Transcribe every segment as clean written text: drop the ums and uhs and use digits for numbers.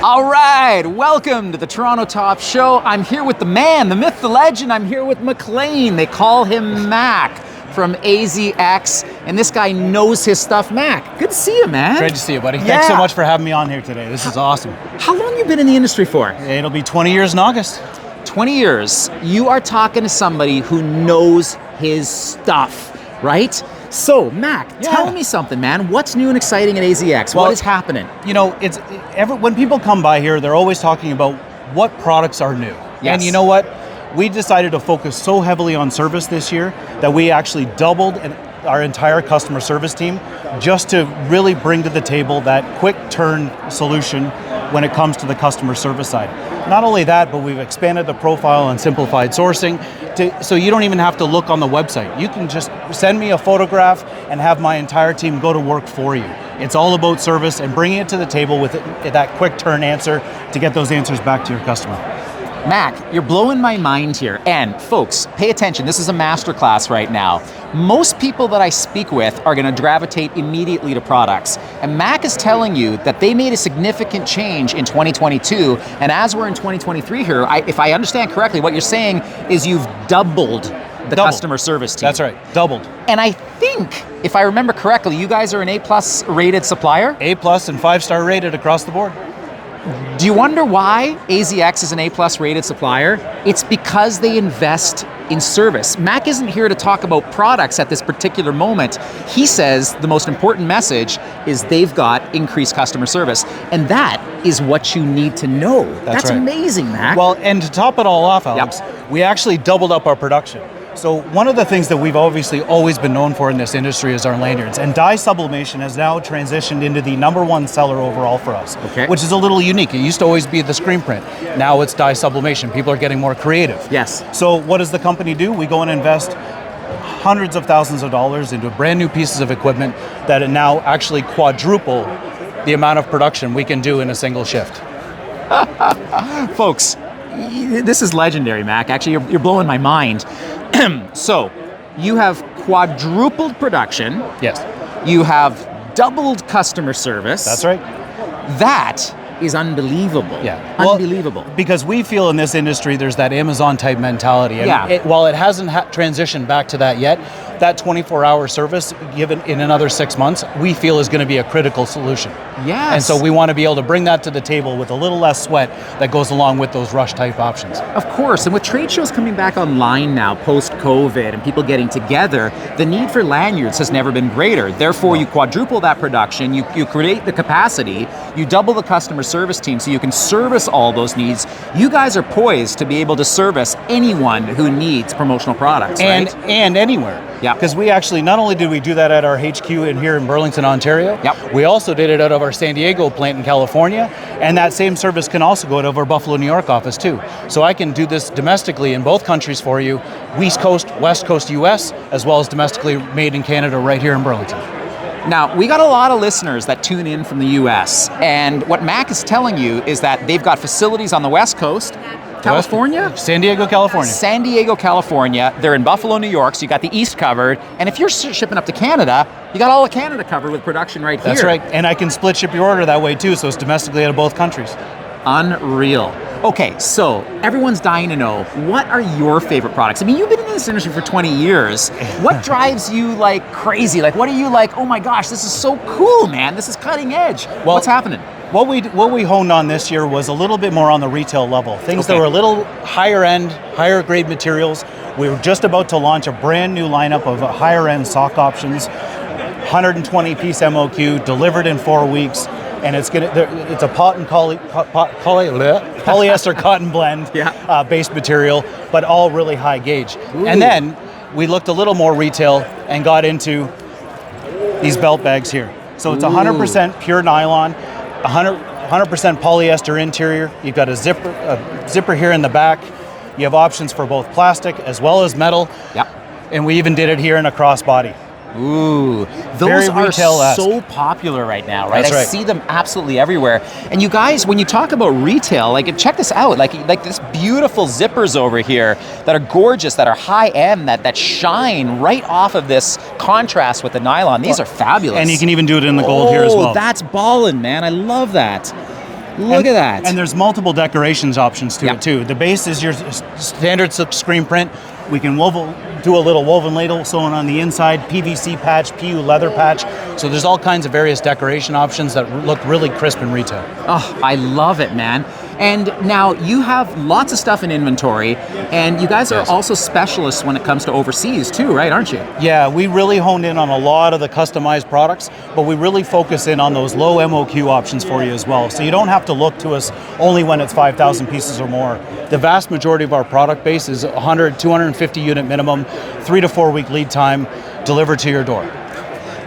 All right, welcome to the Toronto Top Show. I'm here with the man, the myth, the legend. I'm here with Maclean. They call him Mac from AZX, and this guy knows his stuff. Mac, good to see you, man. Great to see you, buddy. Thanks so much for having me on here today. This is awesome. How long have you been in the industry for? It'll be 20 years in August. 20 years. You are talking to somebody who knows his stuff, right? So, Mac, tell me something, man. What's new and exciting at AZX? What is happening? You know, when people come by here, they're always talking about what products are new. Yes. And you know what? We decided to focus so heavily on service this year that we actually doubled our entire customer service team just to really bring to the table that quick turn solution when it comes to the customer service side. Not only that, but we've expanded the profile and simplified sourcing so you don't even have to look on the website. You can just send me a photograph and have my entire team go to work for you. It's all about service and bringing it to the table with that quick turn answer to get those answers back to your customer. Mac, you're blowing my mind here. And folks, pay attention, this is a masterclass right now. Most people that I speak with are gonna gravitate immediately to products. And Mac is telling you that they made a significant change in 2022, and as we're in 2023 here, if I understand correctly, what you're saying is you've doubled the customer service team. That's right, doubled. And I think, if I remember correctly, you guys are an A+ rated supplier? A+ and 5-star rated across the board. Do you wonder why AZX is an A+ rated supplier? It's because they invest in service. Mac isn't here to talk about products at this particular moment. He says the most important message is they've got increased customer service. And that is what you need to know. That's right. Amazing, Mac. Well, and to top it all off, Alex, we actually doubled up our production. So one of the things that we've obviously always been known for in this industry is our lanyards. And dye sublimation has now transitioned into the #1 seller overall for us, which is a little unique. It used to always be the screen print. Now it's dye sublimation. People are getting more creative. Yes. So what does the company do? We go and invest hundreds of thousands of dollars into brand new pieces of equipment that now actually quadruple the amount of production we can do in a single shift. Folks, this is legendary, Mac. Actually, you're blowing my mind. So, you have quadrupled production. Yes. You have doubled customer service. That's right. That is unbelievable. Yeah. Unbelievable. Well, because we feel in this industry there's that Amazon type mentality. And while it hasn't transitioned back to that yet, that 24-hour service given in another 6 months, we feel is going to be a critical solution. Yes. And so we want to be able to bring that to the table with a little less sweat that goes along with those rush type options. Of course, and with trade shows coming back online now post-COVID and people getting together, the need for lanyards has never been greater. Therefore, you quadruple that production, you create the capacity, you double the customer service team so you can service all those needs. You guys are poised to be able to service anyone who needs promotional products, right? And anywhere. Yeah. Because we actually, not only did we do that at our HQ in here in Burlington, Ontario, we also did it out of our San Diego plant in California, and that same service can also go out of our Buffalo, New York office too. So I can do this domestically in both countries for you, East Coast, West Coast US, as well as domestically made in Canada right here in Burlington. Now, we got a lot of listeners that tune in from the US, and what Mac is telling you is that they've got facilities on the West Coast, California? San Diego, California. San Diego, California. They're in Buffalo, New York, so you got the East covered. And if you're shipping up to Canada, you got all of Canada covered with production right here. That's right. And I can split ship your order that way too, so it's domestically out of both countries. Unreal. Okay, so everyone's dying to know, what are your favorite products? I mean, you've been in this industry for 20 years. What drives you like crazy? Like, what are you like, oh my gosh, this is so cool, man. This is cutting edge. Well, what's happening? What we honed on this year was a little bit more on the retail level. Things that were a little higher end, higher grade materials. We were just about to launch a brand new lineup of higher end sock options, 120 piece MOQ, delivered in 4 weeks. And it's a polyester cotton blend based material, but all really high gauge. Ooh. And then we looked a little more retail and got into these belt bags here. So it's 100% pure nylon, 100% polyester interior. You've got a zipper here in the back. You have options for both plastic as well as metal. Yep. And we even did it here in a crossbody. Ooh, those are so popular right now, right? I see them absolutely everywhere. And you guys, when you talk about retail, like check this out, like this beautiful zippers over here that are gorgeous, that are high end, that shine right off of this contrast with the nylon. These are fabulous. And you can even do it in the gold here as well. That's ballin', man. I love that. Look at that. And there's multiple decorations options to it too. The base is your standard screen print. We can do a little woven ladle sewn on the inside, PVC patch, PU leather patch. So there's all kinds of various decoration options that look really crisp in retail. Oh, I love it, man. And now you have lots of stuff in inventory, and you guys are also specialists when it comes to overseas too, right, aren't you? Yeah, we really honed in on a lot of the customized products, but we really focus in on those low MOQ options for you as well. So you don't have to look to us only when it's 5,000 pieces or more. The vast majority of our product base is 100, 250 unit minimum, 3 to 4 week lead time, delivered to your door.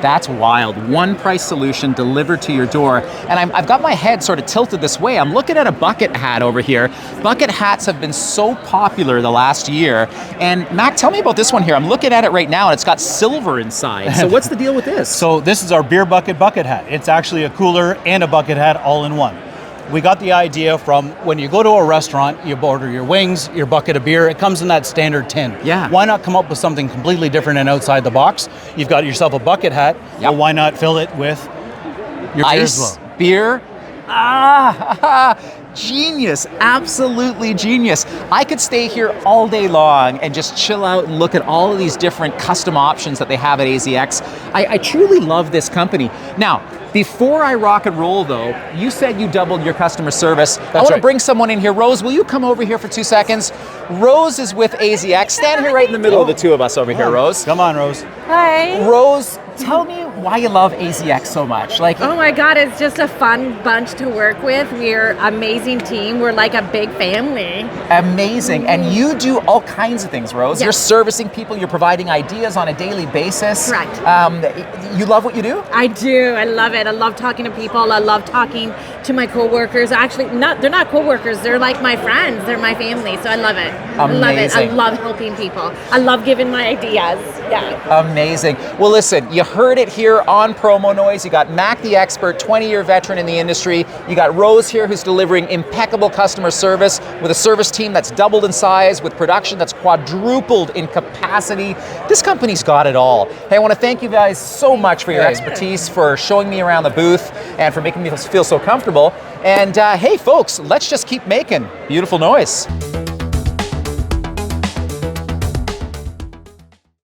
That's wild. One price solution delivered to your door. And I've got my head sort of tilted this way. I'm looking at a bucket hat over here. Bucket hats have been so popular the last year. And Mac, tell me about this one here. I'm looking at it right now and it's got silver inside. So what's the deal with this? So this is our beer bucket hat. It's actually a cooler and a bucket hat all in one. We got the idea from when you go to a restaurant, you order your wings, your bucket of beer, it comes in that standard tin. Yeah. Why not come up with something completely different and outside the box? You've got yourself a bucket hat, well, why not fill it with your beer as well? Beer. Genius, absolutely genius. I could stay here all day long and just chill out and look at all of these different custom options that they have at AZX. I truly love this company. Now, before I rock and roll though, you said you doubled your customer service. I want to bring someone in here. Rose, will you come over here for 2 seconds? Rose is with AZX. Stand here right in the middle of the two of us over here, Rose. Come on, Rose. Hi. Rose, tell me why you love AZX so much. Like, oh my God, it's just a fun bunch to work with. We're an amazing team. We're like a big family. Amazing. And you do all kinds of things, Rose. Yes. You're servicing people, you're providing ideas on a daily basis. Correct. You love what you do? I do. I love it. I love talking to people. I love talking to my coworkers. Actually, they're not coworkers. They're like my friends. They're my family. So I love it. Amazing. I love it. I love helping people. I love giving my ideas. Yeah. Amazing. Well, listen, you heard it here on Promonoise. You got Mac the expert, 20-year veteran in the industry. You got Rose here who's delivering impeccable customer service with a service team that's doubled in size, with production that's quadrupled in capacity. This company's got it all. Hey, I want to thank you guys so much for your expertise, for showing me around the booth, and for making me feel so comfortable. And hey, folks, let's just keep making beautiful noise.